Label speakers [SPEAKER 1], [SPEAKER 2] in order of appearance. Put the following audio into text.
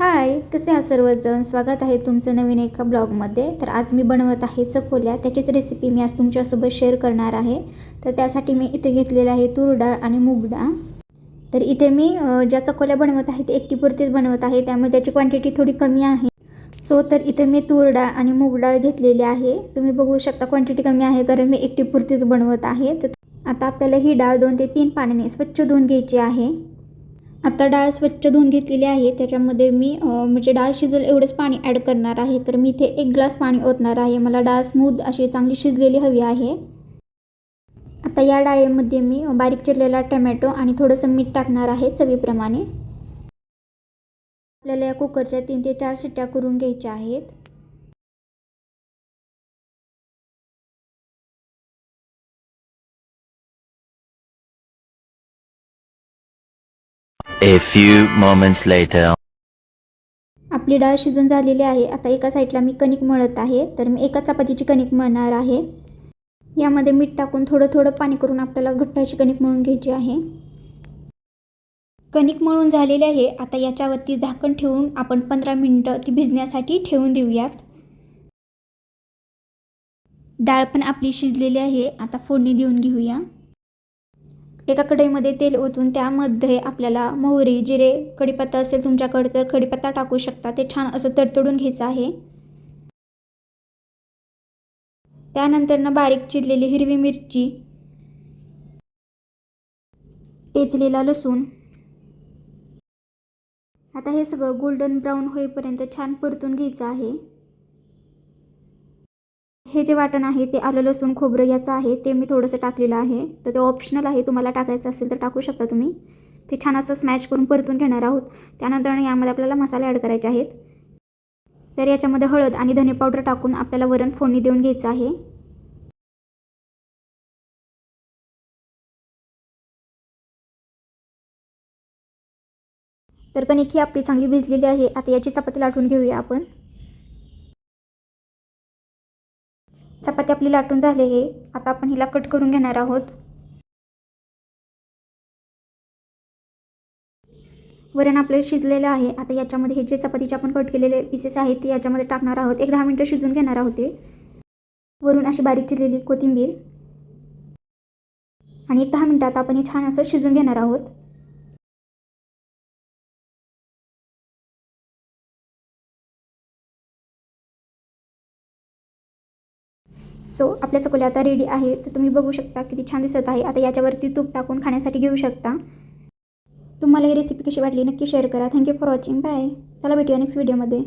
[SPEAKER 1] हाय, कसे आहात सर्वजण? स्वागत आहे तुमचं नवीन एका ब्लॉगमध्ये. तर आज मी बनवत आहे चकोल्या. त्याचीच रेसिपी मी आज तुमच्यासोबत शेअर करणार आहे. तर त्यासाठी मी इथे घेतलेलं आहे तूर डाळ आणि मूग डाळ. तर इथे मी ज्या चकोल्या बनवत आहे ते एकटीपुरतीच बनवत आहे, त्यामुळे त्याची क्वांटिटी थोडी कमी आहे. तर इथे मी तूर डाळ आणि मूग डाळ घेतलेली आहे. तुम्ही बघू शकता क्वांटिटी कमी आहे कारण मी एकटीपुरतीच बनवत आहे. तर आता आपल्याला ही डाळ 2 ते 3 पाण्याने स्वच्छ धुवून घ्यायची आहे. आता डाळ स्वच्छ धुवून घेतलेली आहे. त्याच्यामध्ये मी म्हणजे डाळ शिजेल एवढंच पाणी ॲड करणार आहे. तर मी इथे 1 ग्लास पाणी ओतणार आहे. मला डाळ स्मूथ अशी चांगली शिजलेली हवी आहे. आता या डाळीमध्ये मी बारीक चिरलेला टोमॅटो आणि थोडंसं मीठ टाकणार आहे चवीप्रमाणे. आपल्याला या कुकरच्या 3 ते 4 शिट्ट्या करून घ्यायच्या आहेत.
[SPEAKER 2] A few moments later.
[SPEAKER 1] आपली डाळ शिजून झालेली आहे. आता एका साईडला मी कणिक मळत आहे. तर मी एका चपातीची कणिक मळणार आहे. यामध्ये मीठ टाकून थोडं थोडं पाणी करून आपल्याला घट्ट अशी कणिक मळून घ्यायची आहे. कणिक मळून झालेली आहे. आता याच्यावरती झाकण ठेवून आपण 15 मिनिटं ती भिजण्यासाठी ठेवून देऊयात. डाळ पण आपली शिजलेली आहे. आता फोडणी देऊन घेऊया. एका कढईमध्ये तेल ओतून त्यामध्ये आपल्याला मोहरी, जिरे, कढीपत्ता असेल तुमच्याकडे तर कढीपत्ता टाकू शकता. ते छान असं तडतडून घ्यायचं आहे. त्यानंतर बारीक चिरलेली हिरवी मिरची, टेचलेला लसूण. आता हे सगळं गोल्डन ब्राऊन होईपर्यंत छान परतून घ्यायचं आहे. हे जे वाटण आहे ते आलं लसूण खोबरं याचं आहे. ते मी थोडंसं टाकलेलं आहे. तर ते ऑप्शनल आहे, तुम्हाला टाकायचं असेल तर टाकू शकता तुम्ही. ते छान असं स्मॅश करून परतून घेणार आहोत. त्यानंतर यामध्ये आपल्याला मसाले ॲड करायचे आहेत. तर याच्यामध्ये हळद आणि धने पावडर टाकून आपल्याला वरण फोडणी देऊन घ्यायचं आहे. तर कणिक ही आपली चांगली भिजलेली आहे. आता याची चपाती लाटून घेऊया आपण. चपाती आपली लाटून झाली आहे. आता आपण हिला कट करून घेणार आहोत. वरण आपलं शिजलेलं आहे. आता याच्यामध्ये हे जे चपातीचे आपण कट केलेले पीसेस आहेत ते याच्यामध्ये टाकणार आहोत. 10 मिनिटं शिजून घेणार आहोत. ते वरून अशी बारीक चिरलेली कोथिंबीर आणि 10 मिनिटात आपण हे छान असं शिजून घेणार आहोत. आपल्या चकोल्या आता रेडी आहे. तर तुम्ही बघू शकता किती छान दिसत आहे. आता याच्यावरती तूप टाकून खाण्यासाठी घेऊ शकता. तुम्हाला ही रेसिपी कशी वाटली नक्की शेअर करा. Thank you for watching. बाय. चला भेटूया नेक्स्ट व्हिडिओमध्ये.